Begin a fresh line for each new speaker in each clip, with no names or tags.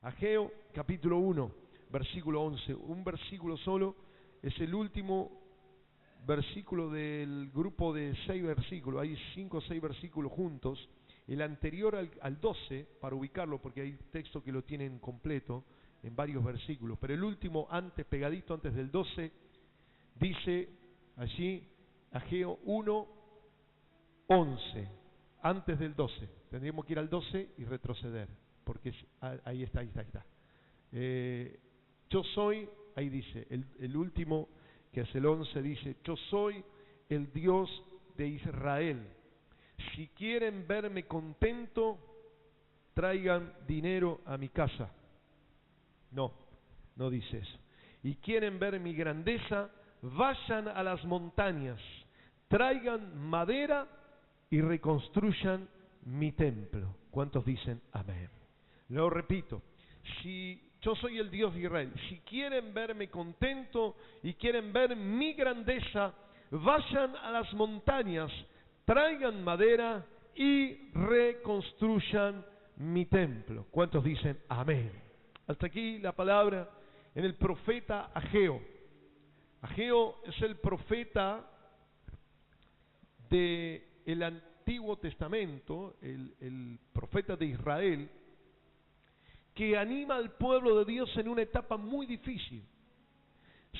Ageo capítulo 1, versículo 11. Un versículo solo, es el último versículo del grupo de 6 versículos. Hay 5 o 6 versículos juntos. El anterior al 12, para ubicarlo, porque hay textos que lo tienen completo en varios versículos. Pero el último, antes, pegadito antes del 12, dice allí, Ageo 1, 11, antes del 12. Tendríamos que ir al 12 y retroceder, porque ahí está. Yo soy, ahí dice, el último, que es el 11, dice, yo soy el Dios de Israel. Si quieren verme contento, traigan dinero a mi casa. No dice eso. Y quieren ver mi grandeza, vayan a las montañas, traigan madera y reconstruyan mi templo. ¿Cuántos dicen amén? Lo repito, si yo soy el Dios de Israel, si quieren verme contento y quieren ver mi grandeza, vayan a las montañas, traigan madera y reconstruyan mi templo. ¿Cuántos dicen amén? Hasta aquí la palabra en el profeta Ageo. Ageo es el profeta del Antiguo Testamento, el profeta de Israel, que anima al pueblo de Dios en una etapa muy difícil.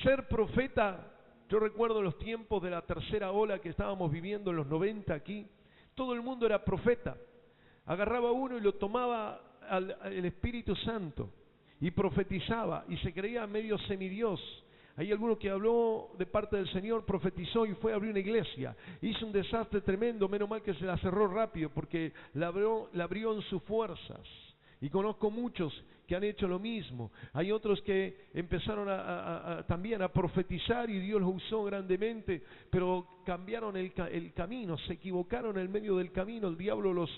Ser profeta, yo recuerdo los tiempos de la tercera ola que estábamos viviendo en los 90 aquí, todo el mundo era profeta. Agarraba uno y lo tomaba el Espíritu Santo y profetizaba y se creía medio semidios. Hay alguno que habló de parte del Señor, profetizó y fue a abrir una iglesia. Hizo un desastre tremendo, menos mal que se la cerró rápido porque la abrió en sus fuerzas. Y conozco muchos que han hecho lo mismo. Hay otros que empezaron también a profetizar y Dios los usó grandemente, pero cambiaron el camino, se equivocaron en el medio del camino. El diablo los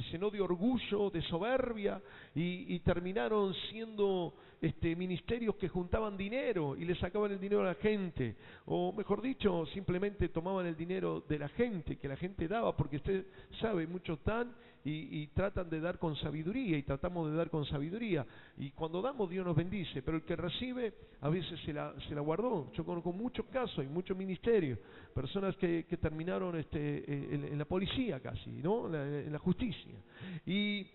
llenó de orgullo, de soberbia y terminaron siendo ministerios que juntaban dinero y le sacaban el dinero a la gente, o mejor dicho, simplemente tomaban el dinero de la gente, que la gente daba, porque usted sabe, muchos dan y tratan de dar con sabiduría, y tratamos de dar con sabiduría, y cuando damos Dios nos bendice, pero el que recibe a veces se la guardó. Yo conozco muchos casos, hay muchos ministerios, personas que terminaron en la policía casi, ¿no? En la justicia, y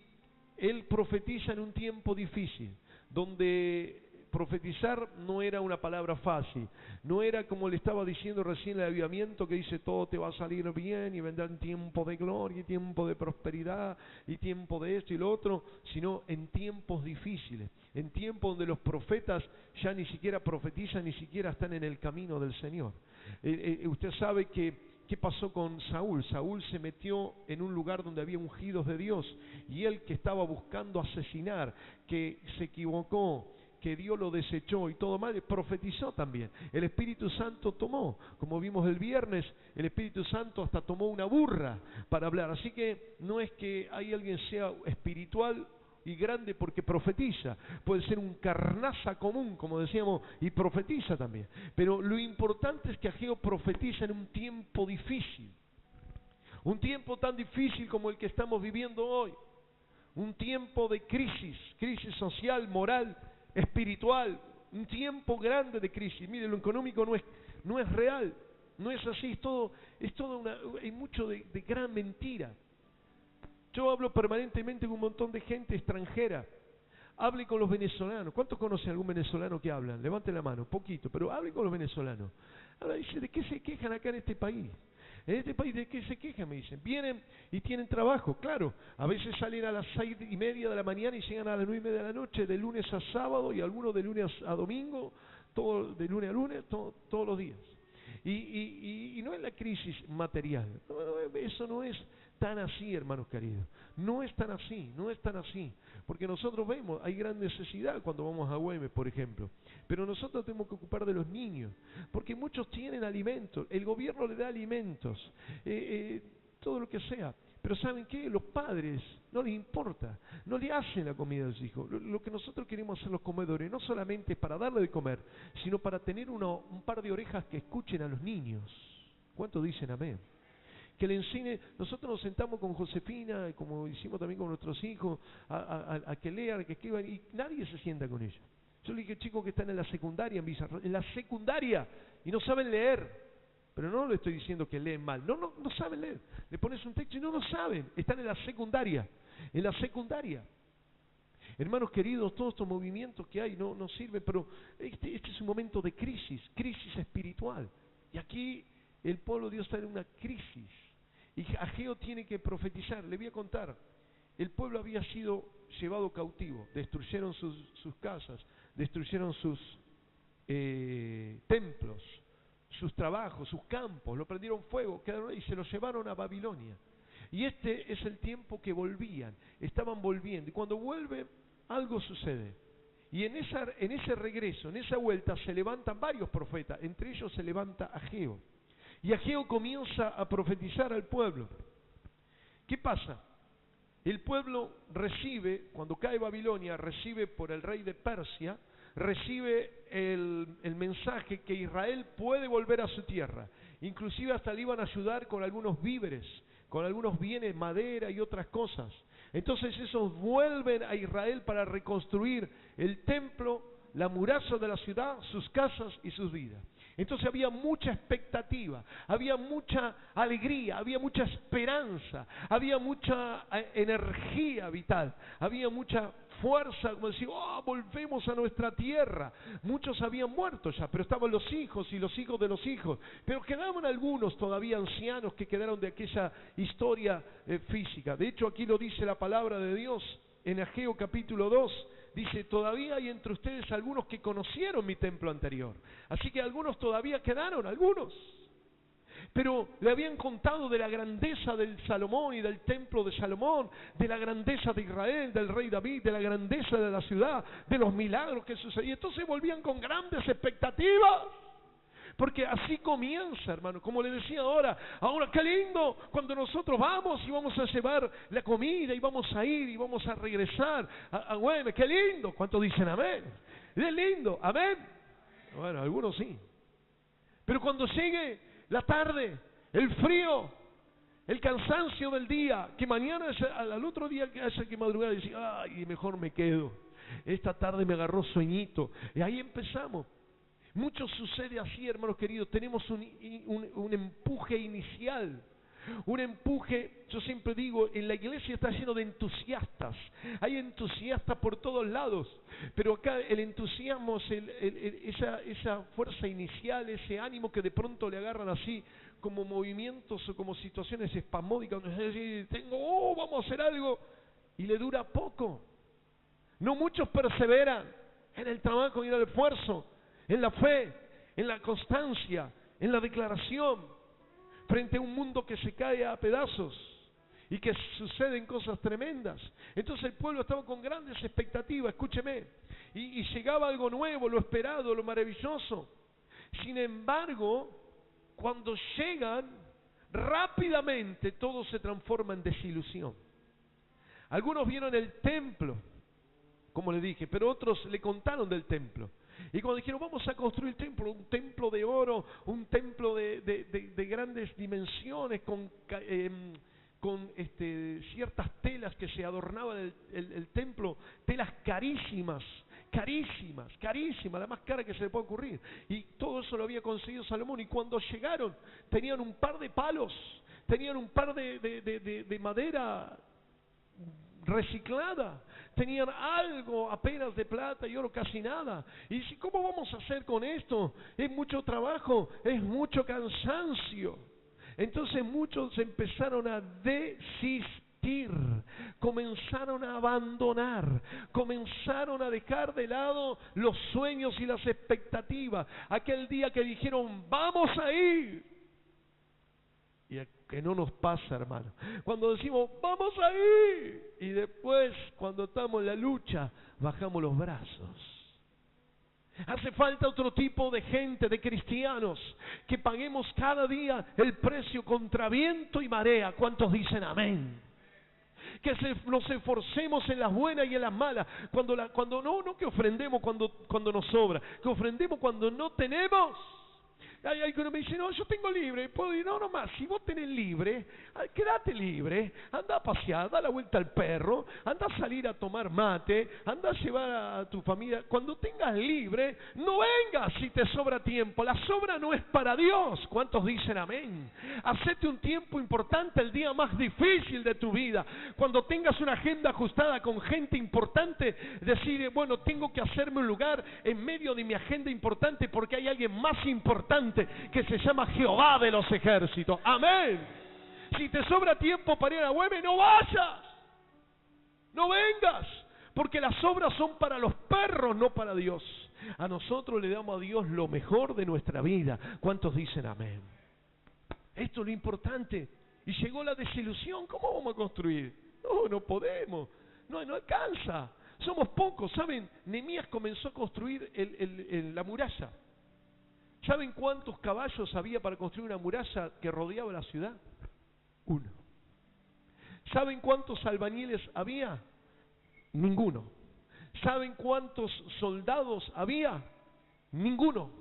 él profetiza en un tiempo difícil, donde profetizar no era una palabra fácil, no era como le estaba diciendo recién el avivamiento, que dice todo te va a salir bien y vendrán tiempo de gloria y tiempo de prosperidad y tiempo de esto y lo otro, sino en tiempos difíciles, en tiempos donde los profetas ya ni siquiera profetizan, ni siquiera están en el camino del Señor. Usted sabe ¿qué pasó con Saúl? Saúl se metió en un lugar donde había ungidos de Dios, y él, que estaba buscando asesinar, que se equivocó, que Dios lo desechó y todo mal, profetizó también. El Espíritu Santo tomó, como vimos el viernes, el Espíritu Santo hasta tomó una burra para hablar. Así que no es que hay alguien sea espiritual y grande porque profetiza, puede ser un carnaza común, como decíamos, y profetiza también. Pero lo importante es que Ageo profetiza en un tiempo difícil, un tiempo tan difícil como el que estamos viviendo hoy, un tiempo de crisis social, moral, espiritual, un tiempo grande de crisis. Mire, lo económico no es real, no es así, hay mucho de gran mentira. Yo hablo permanentemente con un montón de gente extranjera. Hable con los venezolanos. ¿Cuántos conocen algún venezolano que hablan? Levante la mano, poquito, pero hable con los venezolanos. Ahora dice, ¿de qué se quejan acá en este país? En este país, ¿de qué se quejan? Me dicen. Vienen y tienen trabajo, claro. A veces salen a las 6:30 de la mañana y llegan a las 9:30 de la noche, de lunes a sábado, y algunos de lunes a domingo, todo, de lunes a lunes, todos los días. Y no es la crisis material, eso no es tan así, hermanos queridos, no es tan así, porque nosotros vemos, hay gran necesidad cuando vamos a Güemes, por ejemplo, pero nosotros tenemos que ocupar de los niños, porque muchos tienen alimentos, el gobierno le da alimentos, todo lo que sea, pero ¿saben qué? Los padres no les importa, no le hacen la comida a los hijos. Lo que nosotros queremos hacer los comedores no solamente es para darle de comer, sino para tener un par de orejas que escuchen a los niños. ¿Cuántos dicen amén? que le enseñe. Nosotros nos sentamos con Josefina, como hicimos también con nuestros hijos, a que lean, a que escriban, y nadie se sienta con ellos. Yo le dije chicos que están en la secundaria, en la secundaria, y no saben leer. Pero no le estoy diciendo que leen mal, no saben leer. Le pones un texto y no lo saben, están en la secundaria, en la secundaria. Hermanos queridos, todos estos movimientos que hay no sirven, pero este es un momento de crisis espiritual. Y aquí el pueblo de Dios está en una crisis. Y Ageo tiene que profetizar. Le voy a contar, el pueblo había sido llevado cautivo, destruyeron sus casas, destruyeron sus templos, sus trabajos, sus campos, lo prendieron fuego, quedaron y se los llevaron a Babilonia. Y este es el tiempo que volvían, estaban volviendo. Y cuando vuelven, algo sucede. Y en ese regreso, en esa vuelta, se levantan varios profetas, entre ellos se levanta Ageo. Y Ageo comienza a profetizar al pueblo. ¿Qué pasa? El pueblo recibe, cuando cae Babilonia, recibe por el rey de Persia, recibe el mensaje que Israel puede volver a su tierra. Inclusive hasta le iban a ayudar con algunos víveres, con algunos bienes, madera y otras cosas. Entonces esos vuelven a Israel para reconstruir el templo, la muralla de la ciudad, sus casas y sus vidas. Entonces había mucha expectativa, había mucha alegría, había mucha esperanza, había mucha energía vital, había mucha fuerza, como decir, volvemos a nuestra tierra. Muchos habían muerto ya, pero estaban los hijos y los hijos de los hijos. Pero quedaban algunos todavía ancianos que quedaron de aquella historia física. De hecho, aquí lo dice la palabra de Dios en Ageo capítulo 2. Dice, todavía hay entre ustedes algunos que conocieron mi templo anterior. Así que algunos todavía quedaron, algunos. Pero le habían contado de la grandeza del Salomón y del templo de Salomón, de la grandeza de Israel, del rey David, de la grandeza de la ciudad, de los milagros que sucedían. Entonces volvían con grandes expectativas. Porque así comienza, hermano, como le decía ahora qué lindo cuando nosotros vamos y vamos a llevar la comida y vamos a ir y vamos a regresar a Güemes, qué lindo. ¿Cuántos dicen amén? Es lindo, amén. Bueno, algunos sí. Pero cuando llegue la tarde, el frío, el cansancio del día, que mañana al otro día que haya que madrugar y decir, ay, mejor me quedo. Esta tarde me agarró sueñito. Y ahí empezamos. Mucho sucede así, hermanos queridos. Tenemos un empuje inicial. Un empuje, yo siempre digo, en la iglesia está lleno de entusiastas. Hay entusiastas por todos lados. Pero acá el entusiasmo es esa fuerza inicial, ese ánimo que de pronto le agarran así como movimientos o como situaciones espasmódicas, donde vamos a hacer algo, y le dura poco. No muchos perseveran en el trabajo y en el esfuerzo, en la fe, en la constancia, en la declaración, frente a un mundo que se cae a pedazos y que suceden cosas tremendas. Entonces el pueblo estaba con grandes expectativas, escúcheme, y llegaba algo nuevo, lo esperado, lo maravilloso. Sin embargo, cuando llegan, rápidamente todo se transforma en desilusión. Algunos vieron el templo, como le dije, pero otros le contaron del templo. Y cuando dijeron, vamos a construir el templo, un templo de oro, un templo de grandes dimensiones, con ciertas telas que se adornaban el templo, telas carísimas, la más cara que se le puede ocurrir. Y todo eso lo había conseguido Salomón. Y cuando llegaron, tenían un par de palos, tenían un par de madera reciclada, tenían algo apenas de plata y oro, casi nada. Y dice, ¿cómo vamos a hacer con esto? Es mucho trabajo, es mucho cansancio. Entonces muchos empezaron a desistir, comenzaron a abandonar, comenzaron a dejar de lado los sueños y las expectativas. Aquel día que dijeron, vamos a ir. Y que no nos pasa, hermano. Cuando decimos, vamos a ir, y después, cuando estamos en la lucha, bajamos los brazos. Hace falta otro tipo de gente, de cristianos, que paguemos cada día el precio contra viento y marea. ¿Cuántos dicen amén? Que nos esforcemos en las buenas y en las malas. Cuando no que ofrendemos cuando nos sobra, que ofrendemos cuando no tenemos. Hay alguno me dice, no, yo tengo libre, puedo ir, no, nomás, si vos tenés libre, quédate libre, anda a pasear, da la vuelta al perro, anda a salir a tomar mate, anda a llevar a tu familia. Cuando tengas libre, no vengas si te sobra tiempo, la sobra no es para Dios. ¿Cuántos dicen amén? Hacete un tiempo importante el día más difícil de tu vida, cuando tengas una agenda ajustada con gente importante, decir, bueno, tengo que hacerme un lugar en medio de mi agenda importante porque hay alguien más importante que se llama Jehová de los ejércitos. Amén. Si te sobra tiempo para ir a Güemes, no vayas, no vengas, porque las obras son para los perros, no para Dios. A nosotros le damos a Dios lo mejor de nuestra vida. ¿Cuántos dicen amén? Esto es lo importante. Y llegó la desilusión. ¿Cómo vamos a construir? No podemos, no alcanza, somos pocos. ¿Saben? Nehemías comenzó a construir la muralla. ¿Saben cuántos caballos había para construir una muralla que rodeaba la ciudad? 1. ¿Saben cuántos albañiles había? Ninguno. ¿Saben cuántos soldados había? Ninguno.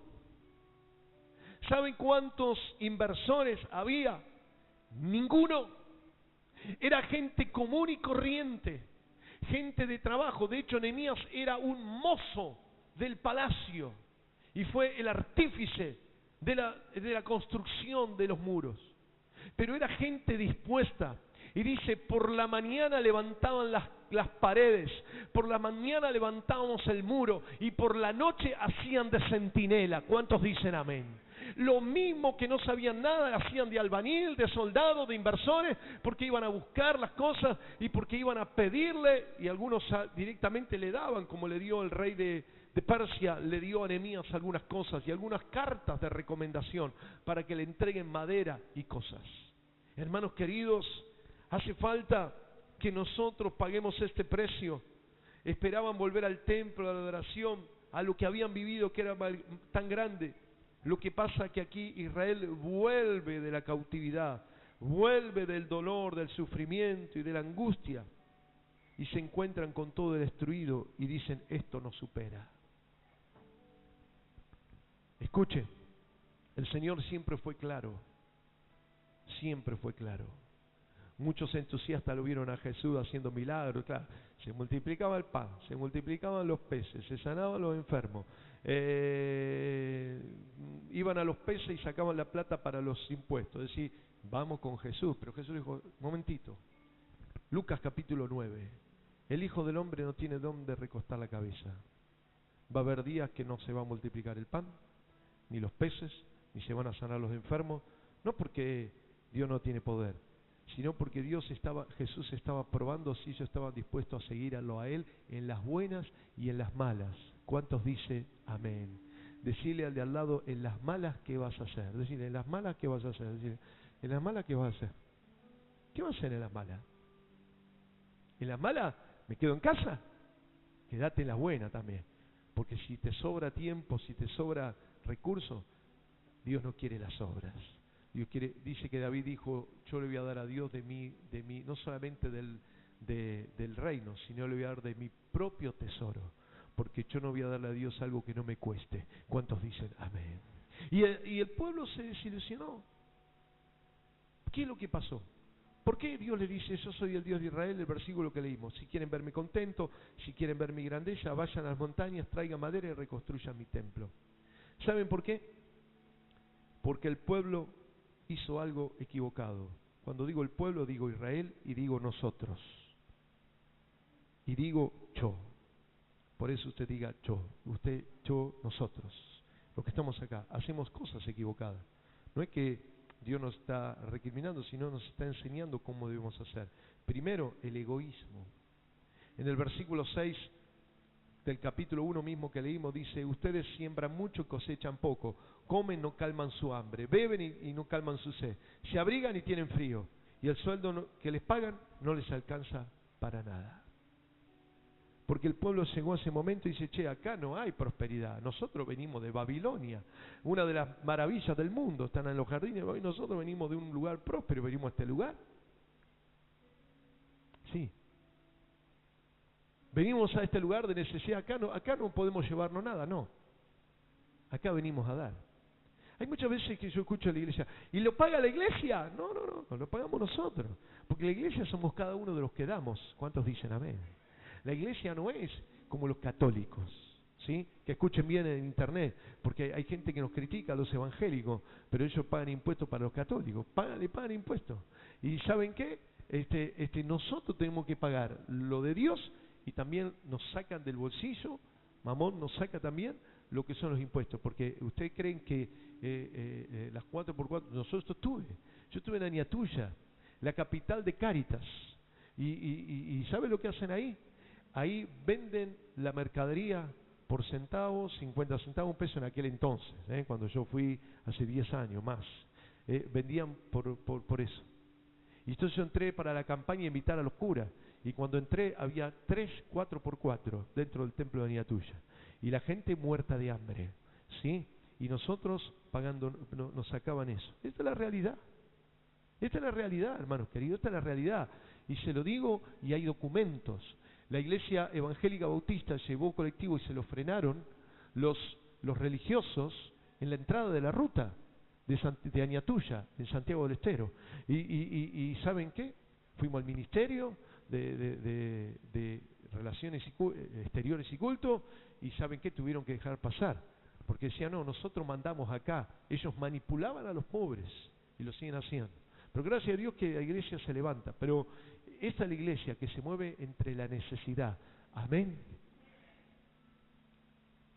¿Saben cuántos inversores había? Ninguno. Era gente común y corriente, gente de trabajo. De hecho, Nehemías era un mozo del palacio y fue el artífice de la construcción de los muros. Pero era gente dispuesta. Y dice, por la mañana levantaban las paredes, por la mañana levantábamos el muro y por la noche hacían de centinela. ¿Cuántos dicen amén? Lo mismo que no sabían nada, hacían de albañil, de soldado, de inversores, porque iban a buscar las cosas y porque iban a pedirle, y algunos directamente le daban, como le dio el rey de Persia, le dio a Nehemías algunas cosas y algunas cartas de recomendación para que le entreguen madera y cosas. Hermanos queridos, hace falta que nosotros paguemos este precio. Esperaban volver al templo, a la adoración, a lo que habían vivido que era tan grande. Lo que pasa es que aquí Israel vuelve de la cautividad, vuelve del dolor, del sufrimiento y de la angustia, y se encuentran con todo destruido y dicen, esto nos supera. Escuche, el Señor siempre fue claro, siempre fue claro. Muchos entusiastas lo vieron a Jesús haciendo milagros, claro, se multiplicaba el pan, se multiplicaban los peces, se sanaban los enfermos, iban a los peces y sacaban la plata para los impuestos, es decir, vamos con Jesús. Pero Jesús dijo, momentito, Lucas capítulo 9, el Hijo del Hombre no tiene dónde recostar la cabeza. Va a haber días que no se va a multiplicar el pan, ni los peces, ni se van a sanar los enfermos, no porque Dios no tiene poder, sino porque Jesús estaba probando si ellos estaban dispuestos a seguirlo a Él en las buenas y en las malas. ¿Cuántos dice amén? Decirle al de al lado, en las malas, ¿qué vas a hacer? Decirle, en las malas, ¿qué vas a hacer? Decirle, en las malas, ¿qué vas a hacer? ¿Qué vas a hacer en las malas? ¿En las malas me quedo en casa? Quédate en las buenas también. Porque si te sobra tiempo, si te sobra recursos, Dios no quiere las obras. Dice que David dijo, yo le voy a dar a Dios de mí, no solamente del reino, sino le voy a dar de mi propio tesoro, porque yo no voy a darle a Dios algo que no me cueste. ¿Cuántos dicen amén? Y el pueblo se desilusionó. ¿Qué es lo que pasó? ¿Por qué Dios le dice, yo soy el Dios de Israel? El versículo que leímos, si quieren verme contento, si quieren ver mi grandeza, vayan a las montañas, traigan madera y reconstruyan mi templo. ¿Saben por qué? Porque el pueblo hizo algo equivocado. Cuando digo el pueblo, digo Israel y digo nosotros. Y digo yo. Por eso usted diga yo. Usted, yo, nosotros. Los que estamos acá, hacemos cosas equivocadas. No es que Dios nos está recriminando, sino nos está enseñando cómo debemos hacer. Primero, el egoísmo. En el versículo 6 del capítulo 1 mismo que leímos, dice, ustedes siembran mucho y cosechan poco, comen, no calman su hambre, beben y no calman su sed, se abrigan y tienen frío, y el sueldo que les pagan no les alcanza para nada. Porque el pueblo llegó a ese momento y dice, che, acá no hay prosperidad, nosotros venimos de Babilonia, una de las maravillas del mundo, están en los jardines, y nosotros venimos de un lugar próspero, venimos a este lugar. Sí. Venimos a este lugar de necesidad, acá no podemos llevarnos nada, no. Acá venimos a dar. Hay muchas veces que yo escucho a la iglesia, ¿y lo paga la iglesia? No, no, no, lo pagamos nosotros. Porque la iglesia somos cada uno de los que damos. ¿Cuántos dicen amén? La iglesia no es como los católicos, ¿sí? Que escuchen bien en internet, porque hay gente que nos critica a los evangélicos, pero ellos pagan impuestos para los católicos. Le pagan impuestos. ¿Y saben qué? Nosotros tenemos que pagar lo de Dios y también nos sacan del bolsillo, Mamón nos saca también lo que son los impuestos, porque ustedes creen que las 4x4, yo estuve en Añatuya, la capital de Cáritas, y ¿sabe lo que hacen ahí? Ahí venden la mercadería por centavos, 50 centavos, un peso en aquel entonces, cuando yo fui hace 10 años más, vendían por eso. Y entonces yo entré para la campaña a invitar a los curas, y cuando entré había 3 4x4 dentro del templo de Añatuya, y la gente muerta de hambre, ¿sí? Y nosotros pagando, nos sacaban eso. Esta es la realidad. Esta es la realidad, hermanos queridos, esta es la realidad. Y se lo digo, y hay documentos. La Iglesia Evangélica Bautista llevó colectivo y se lo frenaron los religiosos en la entrada de la ruta de Añatuya, en Santiago del Estero. Y ¿saben qué? Fuimos al Ministerio de Relaciones Exteriores y Culto, y ¿saben qué? Tuvieron que dejar pasar, porque decían, no, nosotros mandamos acá. Ellos manipulaban a los pobres, y lo siguen haciendo. Pero gracias a Dios que la iglesia se levanta, pero esta es la iglesia que se mueve entre la necesidad. Amén.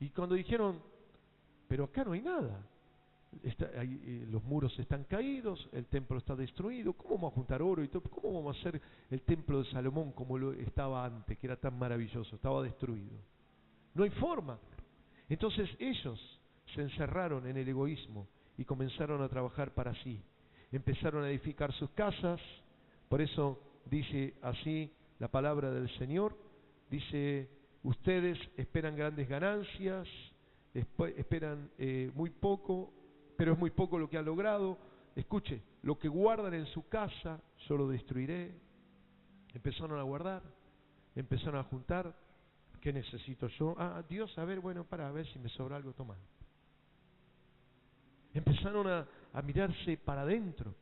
Y cuando dijeron, pero acá no hay nada, los muros están caídos, el templo está destruido, ¿cómo vamos a juntar oro y todo? ¿Cómo vamos a hacer el templo de Salomón como lo estaba antes, que era tan maravilloso? Estaba destruido. No hay forma. Entonces ellos se encerraron en el egoísmo y comenzaron a trabajar para sí. Empezaron a edificar sus casas. Por eso dice así la palabra del Señor. Dice, ustedes esperan grandes ganancias, esperan muy poco, pero es muy poco lo que han logrado. Escuche, lo que guardan en su casa, yo lo destruiré. Empezaron a guardar, empezaron a juntar. ¿Qué necesito yo? Dios, a ver, bueno, para ver si me sobra algo, toma. Empezaron a mirarse para adentro.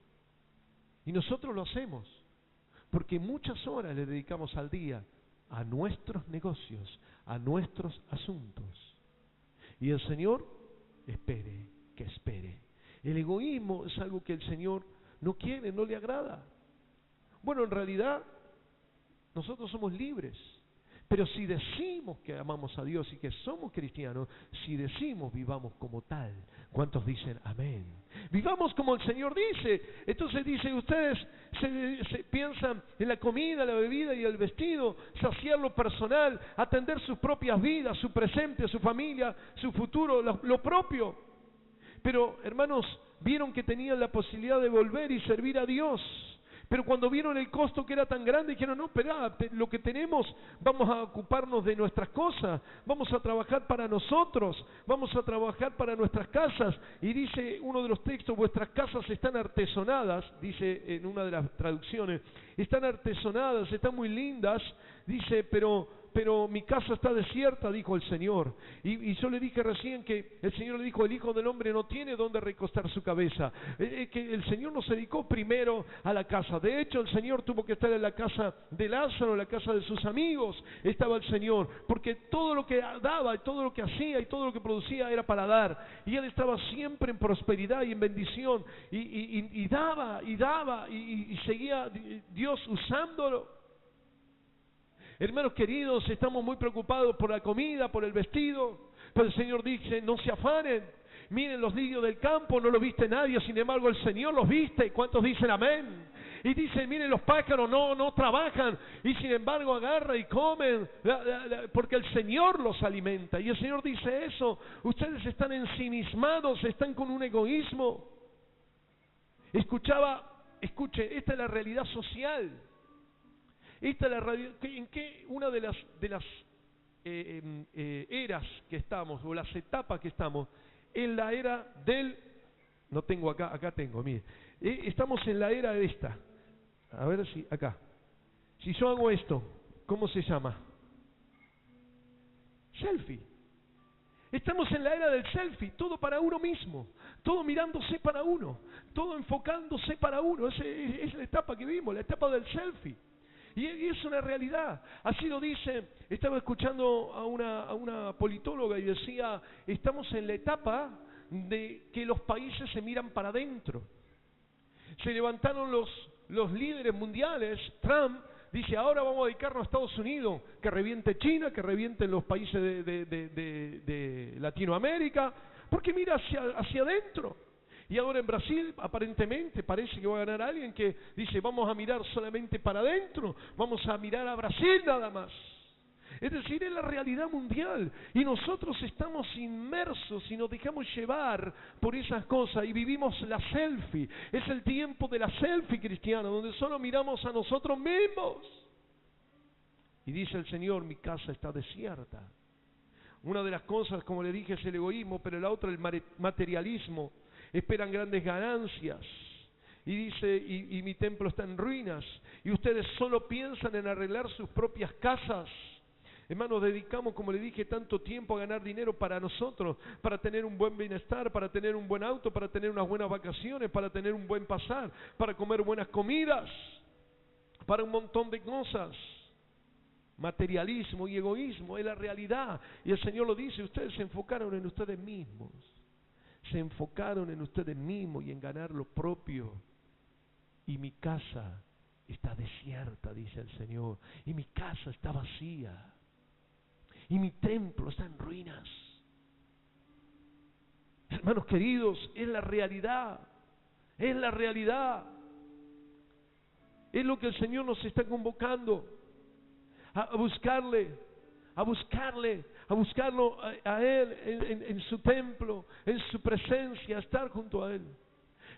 Y nosotros lo hacemos, porque muchas horas le dedicamos al día a nuestros negocios, a nuestros asuntos. Y el Señor espere, que espere. El egoísmo es algo que el Señor no quiere, no le agrada. Bueno, en realidad, nosotros somos libres. Pero si decimos que amamos a Dios y que somos cristianos, si decimos vivamos como tal, ¿cuántos dicen amén? Vivamos como el Señor dice. Entonces dice, ustedes se piensan en la comida, la bebida y el vestido, saciar lo personal, atender sus propias vidas, su presente, su familia, su futuro, lo propio. Pero hermanos, vieron que tenían la posibilidad de volver y servir a Dios. Pero cuando vieron el costo que era tan grande, dijeron, no, espera, lo que tenemos, vamos a ocuparnos de nuestras cosas, vamos a trabajar para nosotros, vamos a trabajar para nuestras casas. Y dice uno de los textos, vuestras casas están artesonadas, dice en una de las traducciones, están artesonadas, están muy lindas, dice, pero mi casa está desierta, dijo el Señor. Y yo le dije recién que el Señor le dijo, el Hijo del Hombre no tiene dónde recostar su cabeza. Que el Señor no se dedicó primero a la casa. De hecho, el Señor tuvo que estar en la casa de Lázaro, en la casa de sus amigos. Estaba el Señor, porque todo lo que daba, y todo lo que hacía, y todo lo que producía era para dar. Y Él estaba siempre en prosperidad y en bendición. Y daba, y seguía Dios usándolo. Hermanos queridos, estamos muy preocupados por la comida, por el vestido, pero el Señor dice, no se afanen, miren los lirios del campo, no los viste nadie, sin embargo el Señor los viste. ¿Cuántos dicen amén? Y dice, miren los pájaros, no trabajan, y sin embargo agarra y comen, porque el Señor los alimenta. Y el Señor dice eso, ustedes están ensimismados, están con un egoísmo. Escuche, esta es la realidad social. Esta es la realidad. ¿En qué una de las eras que estamos, o las etapas que estamos? En la era del... No tengo acá tengo, mire. Estamos en la era de esta. A ver si, acá. Si yo hago esto, ¿cómo se llama? Selfie. Estamos en la era del selfie, todo para uno mismo, todo mirándose para uno, todo enfocándose para uno. Es la etapa que vimos, la etapa del selfie. Y es una realidad. Así lo dice, estaba escuchando a una politóloga y decía, estamos en la etapa de que los países se miran para adentro. Se levantaron los líderes mundiales. Trump dice, ahora vamos a dedicarnos a Estados Unidos, que reviente China, que revienten los países de Latinoamérica, porque mira hacia adentro. Y ahora en Brasil, aparentemente, parece que va a ganar alguien que dice, vamos a mirar solamente para adentro, vamos a mirar a Brasil nada más. Es decir, es la realidad mundial y nosotros estamos inmersos y nos dejamos llevar por esas cosas y vivimos la selfie. Es el tiempo de la selfie cristiana, donde solo miramos a nosotros mismos. Y dice el Señor, mi casa está desierta. Una de las cosas, como le dije, es el egoísmo, pero la otra el materialismo. Esperan grandes ganancias. Y dice, y mi templo está en ruinas. Y ustedes solo piensan en arreglar sus propias casas. Hermanos, dedicamos, como le dije, tanto tiempo a ganar dinero para nosotros, para tener un buen bienestar, para tener un buen auto, para tener unas buenas vacaciones, para tener un buen pasar, para comer buenas comidas, para un montón de cosas. Materialismo y egoísmo es la realidad. Y el Señor lo dice, ustedes se enfocaron en ustedes mismos. Se enfocaron en ustedes mismos y en ganar lo propio. Y mi casa está desierta, dice el Señor. Y mi casa está vacía. Y mi templo está en ruinas. Hermanos queridos, es la realidad. Es la realidad. Es lo que el Señor nos está convocando. A buscarle, a buscarlo a Él en su templo, en su presencia, a estar junto a Él.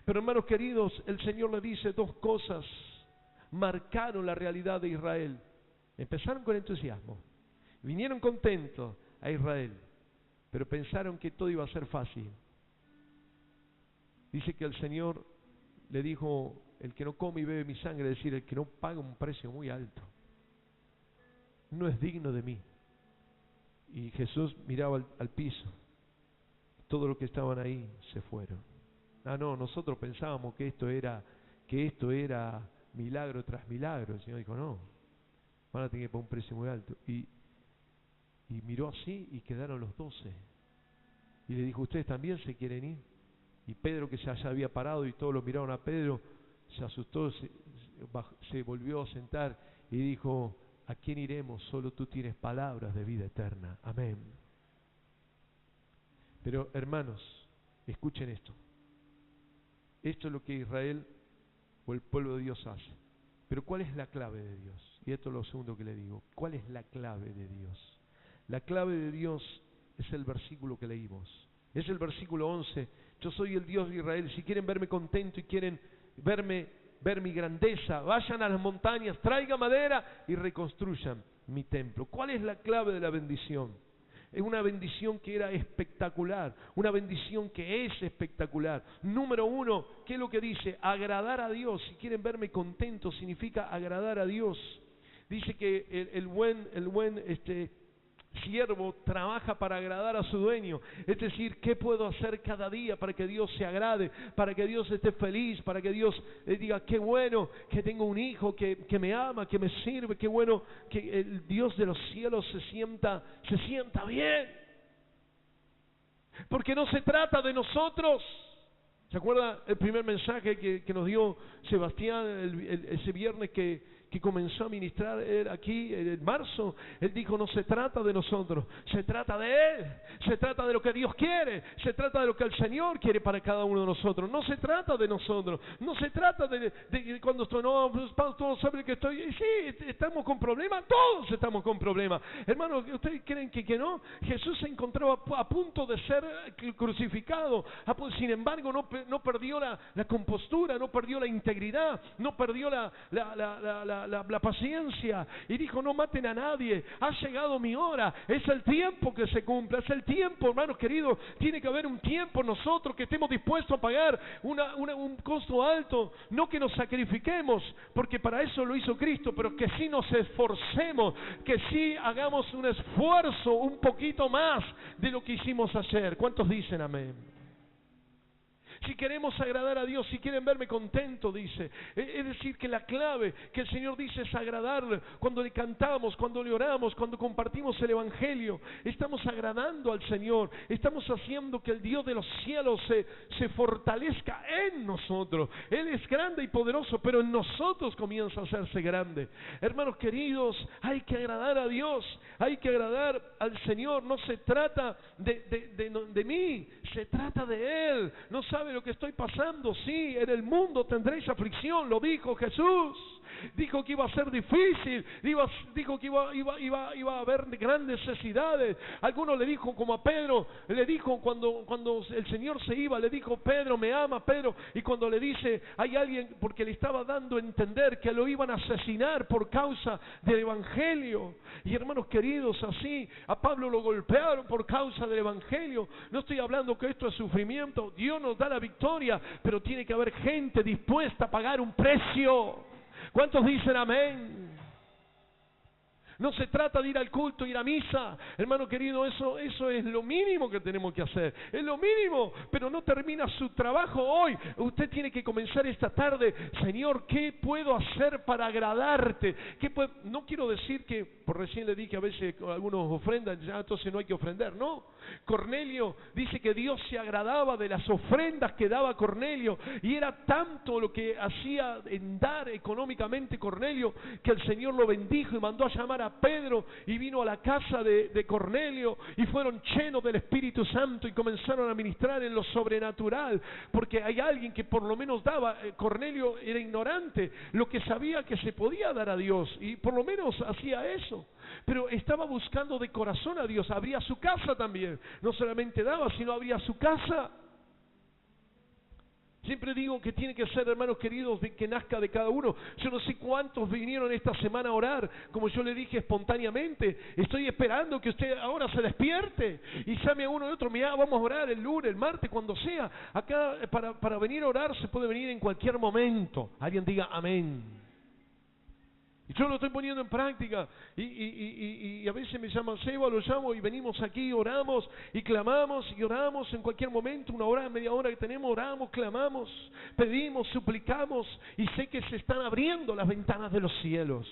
Pero hermanos queridos, el Señor le dice dos cosas, marcaron la realidad de Israel. Empezaron con entusiasmo, vinieron contentos a Israel, pero pensaron que todo iba a ser fácil. Dice que el Señor le dijo, el que no come y bebe mi sangre, es decir, el que no paga un precio muy alto, no es digno de mí. Y Jesús miraba al piso. Todos los que estaban ahí se fueron. No, nosotros pensábamos que esto era milagro tras milagro. El Señor dijo, no, van a tener que pagar un precio muy alto. Y miró así y quedaron los 12. Y le dijo, ¿ustedes también se quieren ir? Y Pedro, que ya había parado y todos lo miraron a Pedro, se asustó, se volvió a sentar y dijo, ¿a quién iremos? Solo tú tienes palabras de vida eterna. Amén. Pero hermanos, escuchen esto. Esto es lo que Israel o el pueblo de Dios hace. Pero ¿cuál es la clave de Dios? Y esto es lo segundo que le digo. ¿Cuál es la clave de Dios? La clave de Dios es el versículo que leímos. Es el versículo 11. Yo soy el Dios de Israel. Si quieren verme contento y quieren ver mi grandeza, vayan a las montañas, traigan madera y reconstruyan mi templo. ¿Cuál es la clave de la bendición? Es una bendición que era espectacular, una bendición que es espectacular. Número uno, ¿qué es lo que dice? Agradar a Dios. Si quieren verme contento, significa agradar a Dios. Dice que el buen siervo trabaja para agradar a su dueño. Es decir, ¿qué puedo hacer cada día para que Dios se agrade? Para que Dios esté feliz, para que Dios diga, qué bueno que tengo un hijo que me ama, que me sirve, qué bueno que el Dios de los cielos se sienta bien. Porque no se trata de nosotros. ¿Se acuerda el primer mensaje que nos dio Sebastián ese viernes que comenzó a ministrar él aquí en marzo? Él dijo, no se trata de nosotros, se trata de Él, se trata de lo que Dios quiere, se trata de lo que el Señor quiere para cada uno de nosotros. No se trata de nosotros, no se trata de cuando estoy, no, todos saben que estoy, y sí, estamos con problemas, todos estamos con problemas. Hermanos, ¿ustedes creen que no? Jesús se encontraba a punto de ser crucificado, sin embargo no perdió la compostura, no perdió la integridad, no perdió la la paciencia y dijo: no maten a nadie, ha llegado mi hora, es el tiempo que se cumpla, es el tiempo, hermanos queridos. Tiene que haber un tiempo nosotros que estemos dispuestos a pagar un costo alto, no que nos sacrifiquemos, porque para eso lo hizo Cristo, pero que sí nos esforcemos, que sí hagamos un esfuerzo un poquito más de lo que hicimos ayer. ¿Cuántos dicen amén? Si queremos agradar a Dios, si quieren verme contento, dice. Es decir, que la clave que el Señor dice es agradarle. Cuando le cantamos, cuando le oramos, cuando compartimos el Evangelio, estamos agradando al Señor. Estamos haciendo que el Dios de los cielos se fortalezca en nosotros. Él es grande y poderoso, pero en nosotros comienza a hacerse grande. Hermanos queridos, hay que agradar a Dios, hay que agradar al Señor. No se trata de mí, se trata de Él. No sabe lo que estoy pasando. Sí, en el mundo tendréis aflicción, lo dijo Jesús. Dijo que iba a ser difícil, dijo que iba a haber grandes necesidades. Algunos le dijo, como a Pedro, le dijo cuando el Señor se iba, le dijo: Pedro, ¿me ama, Pedro? Y cuando le dice, hay alguien, porque le estaba dando a entender que lo iban a asesinar por causa del Evangelio. Y hermanos queridos, así a Pablo lo golpearon por causa del Evangelio. No estoy hablando que esto es sufrimiento. Dios nos da la victoria, pero tiene que haber gente dispuesta a pagar un precio. ¿Cuántos dicen amén? No se trata de ir al culto, ir a misa. Hermano querido, eso es lo mínimo que tenemos que hacer. Es lo mínimo, pero no termina su trabajo hoy. Usted tiene que comenzar esta tarde: Señor, ¿qué puedo hacer para agradarte? No quiero decir que, por recién le dije, a veces algunos ofrendan, ya entonces no hay que ofrendar. No, Cornelio dice que Dios se agradaba de las ofrendas que daba Cornelio, y era tanto lo que hacía en dar económicamente Cornelio, que el Señor lo bendijo y mandó a llamar a Pedro, y vino a la casa de Cornelio, y fueron llenos del Espíritu Santo y comenzaron a ministrar en lo sobrenatural, porque hay alguien que por lo menos daba. Cornelio era ignorante, lo que sabía que se podía dar a Dios, y por lo menos hacía eso, pero estaba buscando de corazón a Dios. Abría su casa también, no solamente daba, sino abría su casa. Siempre digo que tiene que ser, hermanos queridos, de que nazca de cada uno. Yo no sé cuántos vinieron esta semana a orar, como yo le dije, espontáneamente. Estoy esperando que usted ahora se despierte y llame a uno y otro: mira, vamos a orar el lunes, el martes, cuando sea. Acá para venir a orar se puede venir en cualquier momento. Alguien diga amén. Y yo lo estoy poniendo en práctica, y a veces me llaman: Seba, lo llamo, y venimos aquí, oramos y clamamos y oramos en cualquier momento. Una hora, media hora que tenemos, oramos, clamamos, pedimos, suplicamos, y sé que se están abriendo las ventanas de los cielos,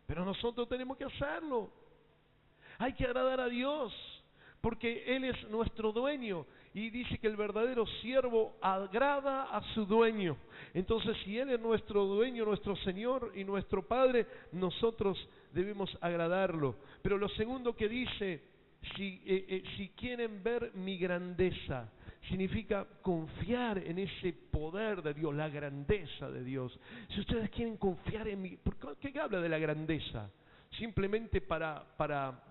pero nosotros tenemos que hacerlo. Hay que agradar a Dios, porque Él es nuestro dueño, y dice que el verdadero siervo agrada a su dueño. Entonces, si Él es nuestro dueño, nuestro Señor y nuestro Padre, nosotros debemos agradarlo. Pero lo segundo que dice, si quieren ver mi grandeza, significa confiar en ese poder de Dios, la grandeza de Dios. Si ustedes quieren confiar en mí, ¿por qué habla de la grandeza? ¿Simplemente para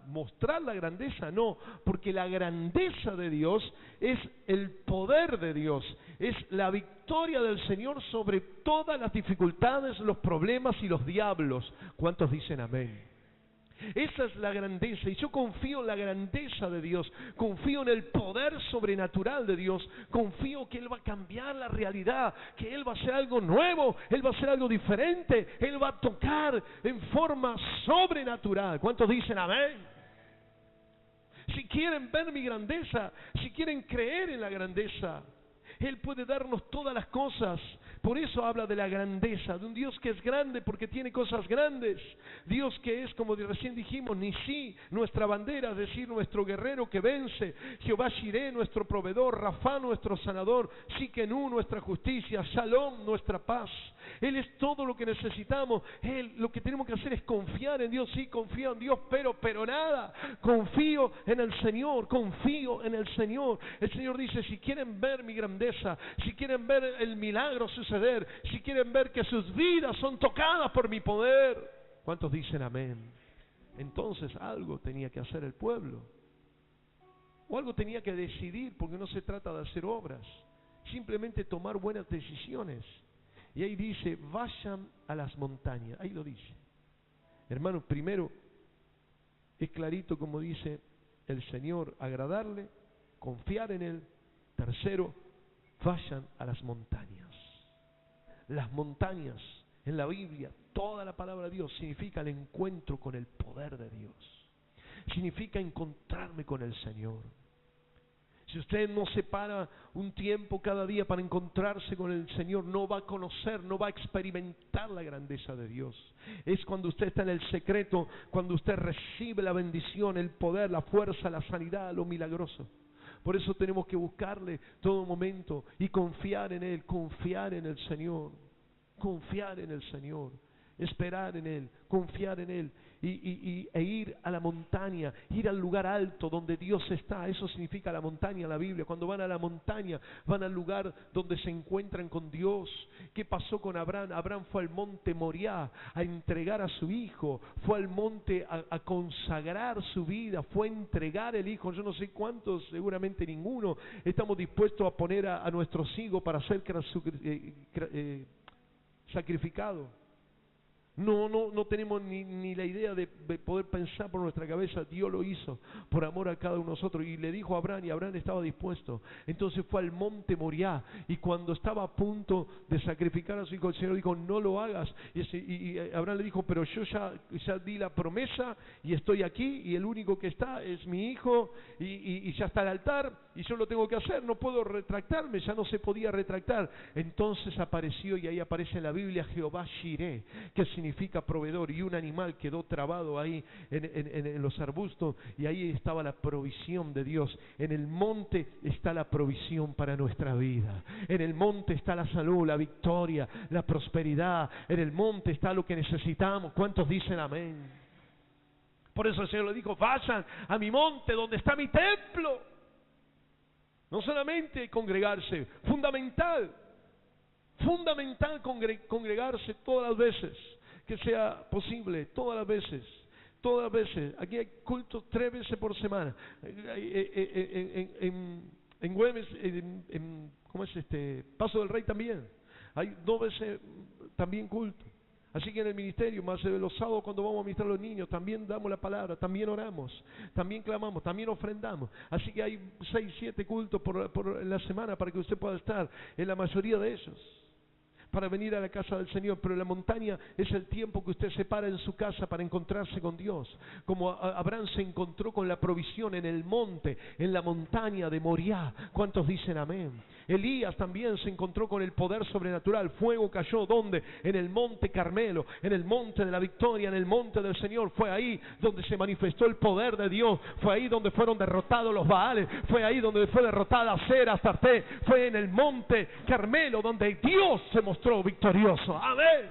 mostrar la grandeza? No, porque la grandeza de Dios es el poder de Dios, es la victoria del Señor sobre todas las dificultades, los problemas y los diablos. ¿Cuántos dicen amén? Esa es la grandeza, y yo confío en la grandeza de Dios, confío en el poder sobrenatural de Dios, confío que Él va a cambiar la realidad, que Él va a hacer algo nuevo, Él va a hacer algo diferente, Él va a tocar en forma sobrenatural. ¿Cuántos dicen amén? Si quieren ver mi grandeza, si quieren creer en la grandeza, Él puede darnos todas las cosas. Por eso habla de la grandeza, de un Dios que es grande porque tiene cosas grandes. Dios que es, como recién dijimos, Nisí, nuestra bandera, es decir, nuestro guerrero que vence. Jehová Shireh, nuestro proveedor. Rafa, nuestro sanador. Siquenú, nuestra justicia. Shalom, nuestra paz. Él es todo lo que necesitamos. Lo que tenemos que hacer es confiar en Dios. Sí, confío en Dios, pero nada. Confío en el Señor, confío en el Señor. El Señor dice: si quieren ver mi grandeza, si quieren ver el milagro suceder, si quieren ver que sus vidas son tocadas por mi poder. ¿Cuántos dicen amén? Entonces algo tenía que hacer el pueblo, o algo tenía que decidir, porque no se trata de hacer obras, simplemente tomar buenas decisiones. Y ahí dice, vayan a las montañas. Ahí lo dice. Hermanos, primero, es clarito como dice el Señor, agradarle, confiar en Él. Tercero, vayan a las montañas. Las montañas, en la Biblia, toda la palabra de Dios significa el encuentro con el poder de Dios. Significa encontrarme con el Señor. Si usted no separa un tiempo cada día para encontrarse con el Señor, no va a conocer, no va a experimentar la grandeza de Dios. Es cuando usted está en el secreto, cuando usted recibe la bendición, el poder, la fuerza, la sanidad, lo milagroso. Por eso tenemos que buscarle todo momento y confiar en Él, confiar en el Señor, confiar en el Señor, esperar en Él, confiar en Él e ir a la montaña, ir al lugar alto donde Dios está. Eso significa la montaña, la Biblia. Cuando van a la montaña, van al lugar donde se encuentran con Dios. ¿Qué pasó con Abraham? Abraham fue al monte Moriah a entregar a su hijo, fue al monte a consagrar su vida, fue a entregar el hijo. Yo no sé cuántos, seguramente ninguno, estamos dispuestos a poner a nuestros hijos para ser sacrificados. No tenemos ni la idea de poder pensar por nuestra cabeza. Dios lo hizo por amor a cada uno de nosotros. Y le dijo a Abraham, y Abraham estaba dispuesto. Entonces fue al monte Moriah, y cuando estaba a punto de sacrificar a su hijo, el Señor dijo, no lo hagas. Y Abraham le dijo, pero yo ya di la promesa, y estoy aquí, y el único que está es mi hijo, y ya está el altar, y yo lo tengo que hacer, no puedo retractarme. Ya no se podía retractar. Entonces apareció, y ahí aparece en la Biblia, Jehová Jireh, que significa proveedor, y un animal quedó trabado ahí en los arbustos, y ahí estaba la provisión de Dios. En el monte está la provisión para nuestra vida. En el monte está la salud, la victoria, la prosperidad. En el monte está lo que necesitamos. ¿Cuántos dicen amén? Por eso el Señor le dijo, vayan a mi monte donde está mi templo. No solamente congregarse, fundamental congregarse todas las veces que sea posible, todas las veces. Aquí hay cultos 3 veces por semana. En Güemes, ¿cómo es Paso del Rey también. Hay 2 veces también culto. Así que en el ministerio, más de los sábados cuando vamos a ministrar a los niños, también damos la palabra, también oramos, también clamamos, también ofrendamos. Así que hay 6, 7 cultos por la semana para que usted pueda estar en la mayoría de ellos, para venir a la casa del Señor. Pero la montaña es el tiempo que usted se para en su casa para encontrarse con Dios, como Abraham se encontró con la provisión en el monte, en la montaña de Moriah. ¿Cuántos dicen amén? Elías también se encontró con el poder sobrenatural. Fuego cayó, ¿dónde? En el monte Carmelo, en el monte de la victoria, en el monte del Señor. Fue ahí donde se manifestó el poder de Dios. Fue ahí donde fueron derrotados los Baales. Fue ahí donde fue derrotada Acera, Astarté. Fue en el monte Carmelo donde Dios se mostró victorioso. Amén.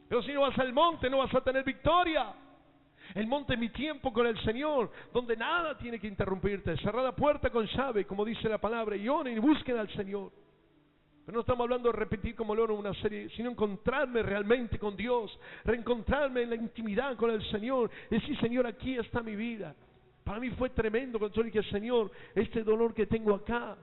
Pero si no vas al monte, no vas a tener victoria. El monte es mi tiempo con el Señor, donde nada tiene que interrumpirte. Cerrar la puerta con llave, como dice la palabra, y oren y busquen al Señor. Pero no estamos hablando de repetir como loro una serie, sino encontrarme realmente con Dios, reencontrarme en la intimidad con el Señor, decir, Señor, aquí está mi vida. Para mí fue tremendo cuando yo dije, Señor, este dolor que tengo acá,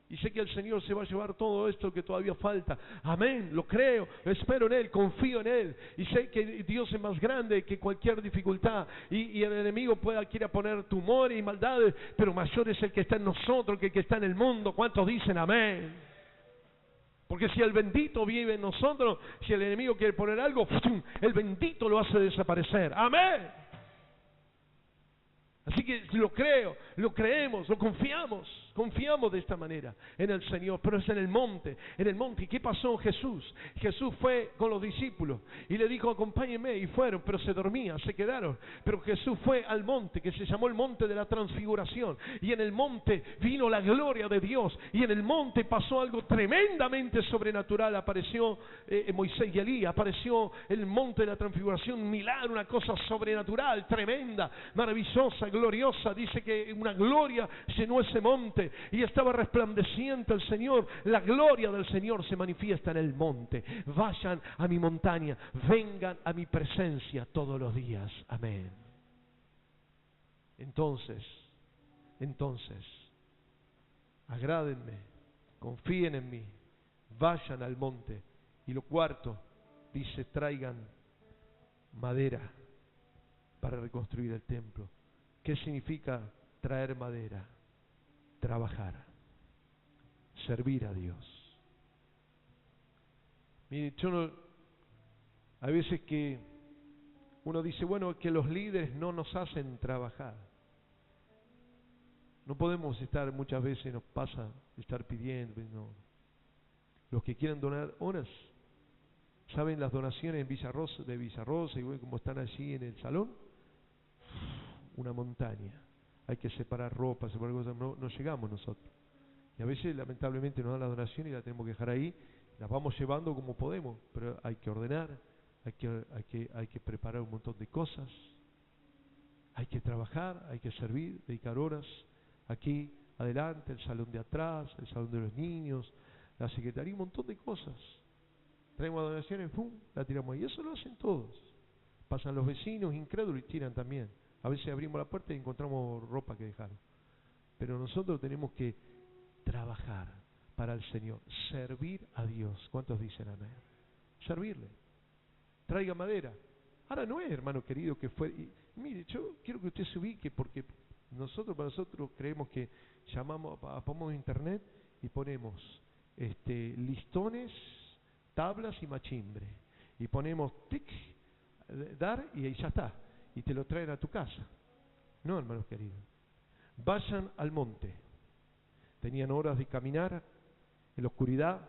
y sé que el Señor se va a llevar todo esto que todavía falta. Amén, lo creo, espero en Él, confío en Él. Y sé que Dios es más grande que cualquier dificultad. Y el enemigo quiera poner tumores y maldades, pero mayor es el que está en nosotros que el que está en el mundo. ¿Cuántos dicen amén? Porque si el bendito vive en nosotros, si el enemigo quiere poner algo, el bendito lo hace desaparecer. Amén. Así que lo creo, lo creemos, lo confiamos de esta manera en el Señor. Pero es en el monte. ¿Y qué pasó Jesús? Jesús fue con los discípulos y le dijo, acompáñenme, y fueron, pero se dormían, se quedaron. Pero Jesús fue al monte, que se llamó el monte de la transfiguración, y en el monte vino la gloria de Dios, y en el monte pasó algo tremendamente sobrenatural. Apareció Moisés y Elías, apareció el monte de la transfiguración, un milagro, una cosa sobrenatural, tremenda, maravillosa, gloriosa. Dice que una gloria llenó ese monte y estaba resplandeciente el Señor. La gloria del Señor se manifiesta en el monte. Vayan a mi montaña, vengan a mi presencia todos los días. Amén. Entonces, agrádenme, confíen en mí, vayan al monte. Y lo cuarto, dice, traigan madera para reconstruir el templo. ¿Qué significa traer madera? Trabajar, servir a Dios. Mire, hay veces que uno dice, bueno, que los líderes no nos hacen trabajar. No podemos estar, muchas veces nos pasa estar pidiendo, no. Los que quieren donar horas, ¿saben las donaciones en de Villarrosa y bueno, como están allí en el salón? Una montaña. Hay que separar ropa, separar cosas, no llegamos nosotros. Y a veces lamentablemente nos dan la donación y la tenemos que dejar ahí, las vamos llevando como podemos, pero hay que ordenar, hay que preparar un montón de cosas, hay que trabajar, hay que servir, dedicar horas, aquí adelante, el salón de atrás, el salón de los niños, la secretaría, un montón de cosas. Traemos donaciones, ¡pum!, la tiramos ahí. Eso lo hacen todos. Pasan los vecinos incrédulos y tiran también. A veces abrimos la puerta y encontramos ropa que dejaron. Pero nosotros tenemos que trabajar para el Señor, servir a Dios. ¿Cuántos dicen amén? Servirle. Traiga madera. Ahora no es, hermano querido, que fue... mire, yo quiero que usted se ubique porque para nosotros creemos que ponemos internet y ponemos listones, tablas y machimbre. Y ponemos tic, dar y ahí ya está. Y te lo traen a tu casa. No, hermanos queridos. Vayan al monte. Tenían horas de caminar en la oscuridad,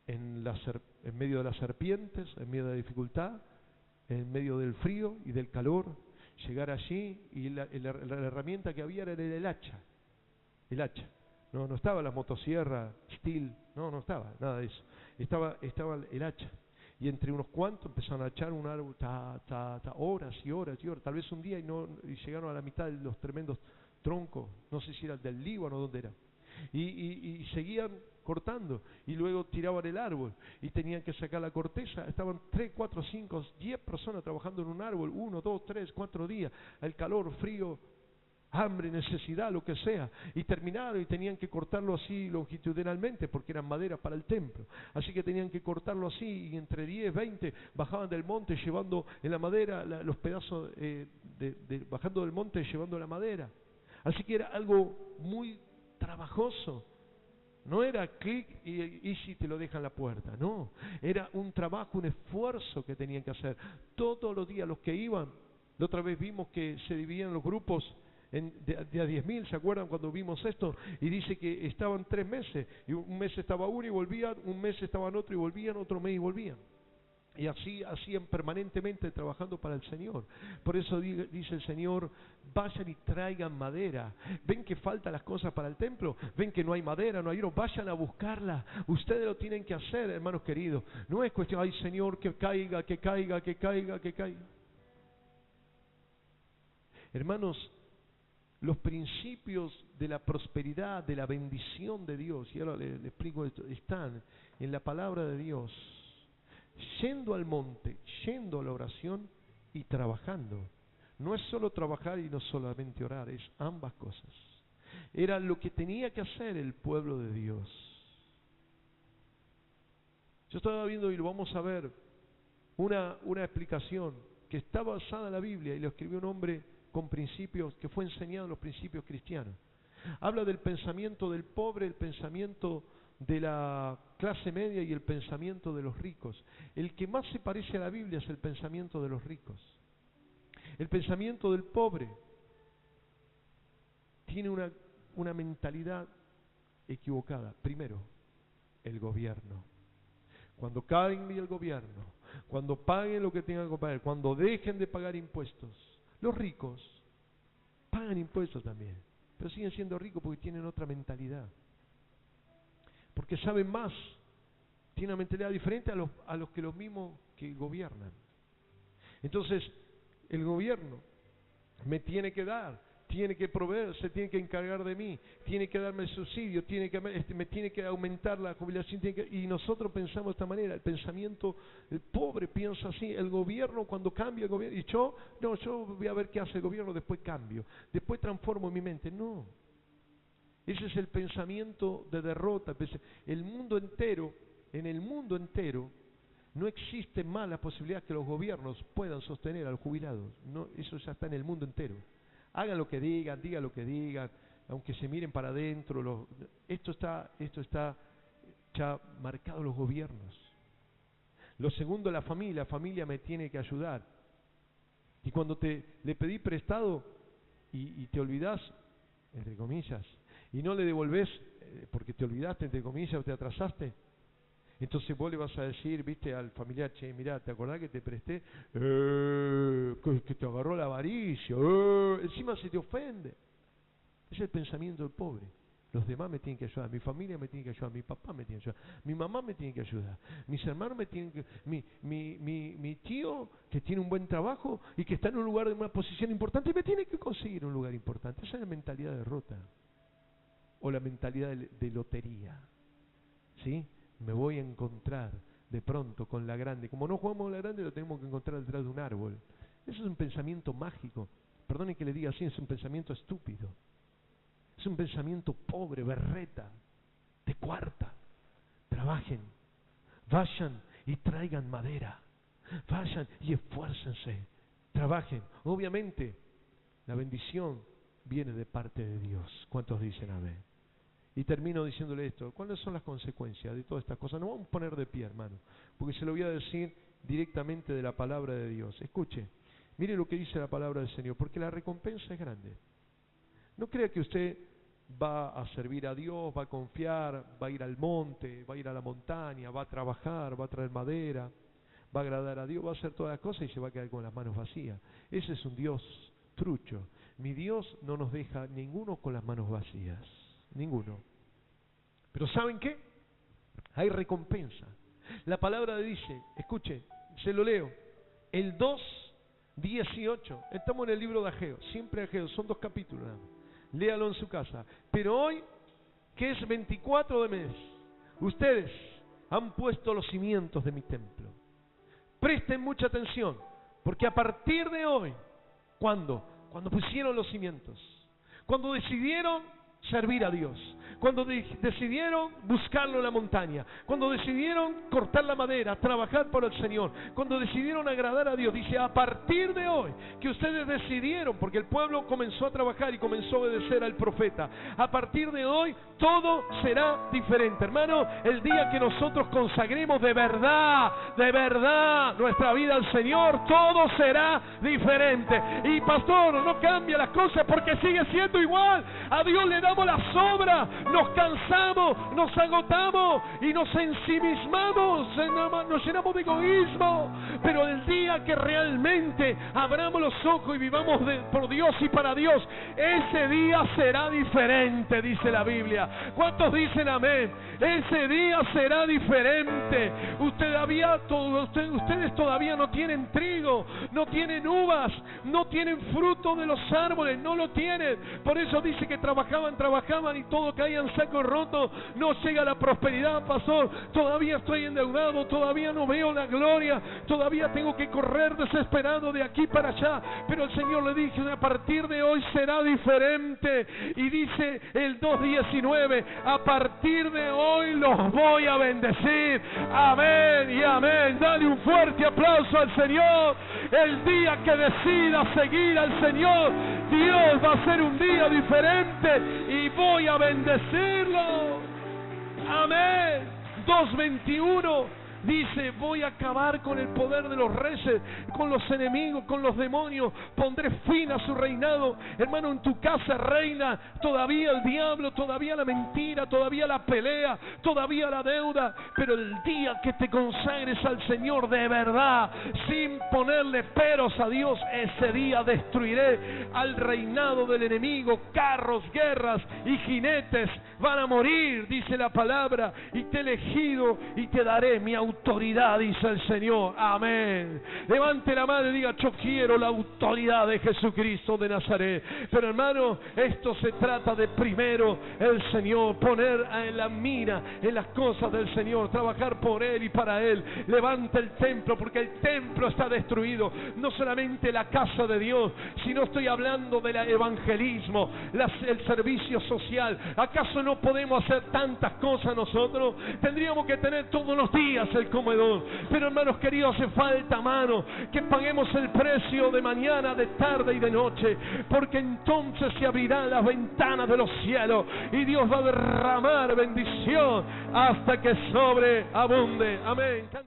en medio de las serpientes, en medio de la dificultad, en medio del frío y del calor. Llegar allí y la herramienta que había era el hacha. El hacha. No estaba la motosierra, steel, no estaba nada de eso. Estaba el hacha. Y entre unos cuantos empezaron a echar un árbol, horas y horas y horas. Tal vez un día y llegaron a la mitad de los tremendos troncos. No sé si era el del Líbano o dónde era. Y seguían cortando. Y luego tiraban el árbol. Y tenían que sacar la corteza. Estaban 3, 4, 5, 10 personas trabajando en un árbol. 1, 2, 3, 4 días. El calor, frío, hambre, necesidad, lo que sea, y terminaron y tenían que cortarlo así longitudinalmente porque eran madera para el templo, así que tenían que cortarlo así y entre 10, 20 bajaban del monte llevando en la madera los pedazos, bajando del monte llevando la madera, así que era algo muy trabajoso. No era clic y si te lo dejan en la puerta, no, era un trabajo, un esfuerzo que tenían que hacer todos los días. Los que iban, la otra vez vimos que se dividían los grupos de a 10.000, ¿se acuerdan cuando vimos esto? Y dice que estaban 3 meses, y un mes estaba uno y volvían, un mes estaban otro y volvían, otro mes y volvían. Y así hacían permanentemente trabajando para el Señor. Por eso dice el Señor, vayan y traigan madera. ¿Ven que faltan las cosas para el templo? ¿Ven que no hay madera, no hay oro? Vayan a buscarla. Ustedes lo tienen que hacer, hermanos queridos. No es cuestión, ay Señor, que caiga, que caiga, que caiga, que caiga. Hermanos, los principios de la prosperidad, de la bendición de Dios, y ahora le explico esto, están en la palabra de Dios. Yendo al monte, yendo a la oración y trabajando. No es solo trabajar y no solamente orar, es ambas cosas. Era lo que tenía que hacer el pueblo de Dios. Yo estaba viendo, y lo vamos a ver, una explicación que está basada en la Biblia, y lo escribió un hombre con principios, que fue enseñado en los principios cristianos. Habla del pensamiento del pobre, el pensamiento de la clase media y el pensamiento de los ricos. El que más se parece a la Biblia es el pensamiento de los ricos. El pensamiento del pobre tiene una mentalidad equivocada. Primero, el gobierno. Cuando caiga el gobierno, cuando paguen lo que tengan que pagar, cuando dejen de pagar impuestos, los ricos pagan impuestos también, pero siguen siendo ricos porque tienen otra mentalidad. Porque saben más, tienen una mentalidad diferente a los que los mismos que gobiernan. Entonces, el gobierno me tiene que dar, tiene que proveer, se tiene que encargar de mí, tiene que darme el subsidio, me tiene que aumentar la jubilación, y nosotros pensamos de esta manera. El pensamiento, el pobre piensa así, el gobierno, cuando cambia el gobierno, y yo voy a ver qué hace el gobierno, después cambio, después transformo mi mente. No, Ese es el pensamiento de derrota. El mundo entero, en el mundo entero, no existe más la posibilidad que los gobiernos puedan sostener a los jubilados. No, eso ya está en el mundo entero. Hagan lo que digan, digan lo que digan, aunque se miren para adentro. Esto está ya marcado en los gobiernos. Lo segundo, la familia me tiene que ayudar. Y cuando le pedí prestado y te olvidás, entre comillas, y no le devolvés porque te olvidaste, entre comillas, o te atrasaste, entonces vos le vas a decir, viste, al familiar, che, mirá, ¿te acordás que te presté? Que te agarró la avaricia, encima se te ofende. Es el pensamiento del pobre. Los demás me tienen que ayudar, mi familia me tiene que ayudar, mi papá me tiene que ayudar, mi mamá me tiene que ayudar, mis hermanos me tienen que... Mi tío, que tiene un buen trabajo y que está en un lugar de una posición importante, me tiene que conseguir un lugar importante. Esa es la mentalidad de derrota. O la mentalidad de lotería. ¿Sí? Me voy a encontrar de pronto con la grande. Como no jugamos a la grande, lo tenemos que encontrar detrás de un árbol. Eso es un pensamiento mágico. Perdone que le diga así, es un pensamiento estúpido. Es un pensamiento pobre, berreta, de cuarta. Trabajen, vayan y traigan madera. Vayan y esfuércense. Trabajen. Obviamente, la bendición viene de parte de Dios. ¿Cuántos dicen amén? Y termino diciéndole esto. ¿Cuáles son las consecuencias de todas estas cosas? Nos vamos a poner de pie, hermano, porque se lo voy a decir directamente de la palabra de Dios. Escuche, mire lo que dice la palabra del Señor, porque la recompensa es grande. No crea que usted va a servir a Dios, va a confiar, va a ir al monte, va a ir a la montaña, va a trabajar, va a traer madera, va a agradar a Dios, va a hacer todas las cosas y se va a quedar con las manos vacías. Ese es un Dios trucho. Mi Dios no nos deja ninguno con las manos vacías. Ninguno. Pero ¿saben qué? Hay recompensa. La palabra dice, escuche, se lo leo, el 2:18, estamos en el libro de Ageo, siempre Ageo, son 2 capítulos nada más. Léalo en su casa. Pero hoy, que es 24 de mes, ustedes han puesto los cimientos de mi templo. Presten mucha atención, porque a partir de hoy, ¿cuándo? Cuando pusieron los cimientos, cuando decidieron servir a Dios, cuando decidieron buscarlo en la montaña, cuando decidieron cortar la madera, trabajar por el Señor, cuando decidieron agradar a Dios, dice, a partir de hoy, que ustedes decidieron, porque el pueblo comenzó a trabajar y comenzó a obedecer al profeta, a partir de hoy todo será diferente, hermano. El día que nosotros consagremos de verdad nuestra vida al Señor, todo será diferente. Y pastor, no cambia las cosas porque sigue siendo igual. A Dios le damos la sobra, nos cansamos, nos agotamos y nos ensimismamos, nos llenamos de egoísmo. Pero el día que realmente abramos los ojos y vivamos por Dios y para Dios, ese día será diferente, dice la Biblia. ¿Cuántos dicen amén? Ese día será diferente. Ustedes todavía no tienen trigo, no tienen uvas, no tienen fruto de los árboles, no lo tienen. Por eso dice que trabajaban y todo caía en saco roto. No llega la prosperidad, pastor. Todavía estoy endeudado, todavía no veo la gloria, todavía tengo que correr desesperado de aquí para allá. Pero el Señor le dice, a partir de hoy será diferente. Y dice el 2:19, a partir de hoy los voy a bendecir. Amén y amén. Dale un fuerte aplauso al Señor. El día que decida seguir al Señor, Dios va a hacer un día diferente y voy a bendecirlo. Amén. 2:21 dice, voy a acabar con el poder de los reyes, con los enemigos, con los demonios, pondré fin a su reinado. Hermano, en tu casa reina todavía el diablo, todavía la mentira, todavía la pelea, todavía la deuda, pero el día que te consagres al Señor de verdad, sin ponerle peros a Dios, ese día destruiré al reinado del enemigo. Carros, guerras y jinetes van a morir, dice la palabra, y te he elegido y te daré mi autoridad autoridad, dice el Señor. Amén. Levante la mano y diga: yo quiero la autoridad de Jesucristo de Nazaret. Pero hermano, esto se trata de primero el Señor, poner en la mira en las cosas del Señor, trabajar por Él y para Él. Levanta el templo, porque el templo está destruido. No solamente la casa de Dios, sino estoy hablando del evangelismo, el servicio social. ¿Acaso no podemos hacer tantas cosas nosotros? Tendríamos que tener todos los días el comedor. Pero hermanos queridos, hace falta, mano, que paguemos el precio de mañana, de tarde y de noche, porque entonces se abrirán las ventanas de los cielos y Dios va a derramar bendición hasta que sobreabunde. Amén.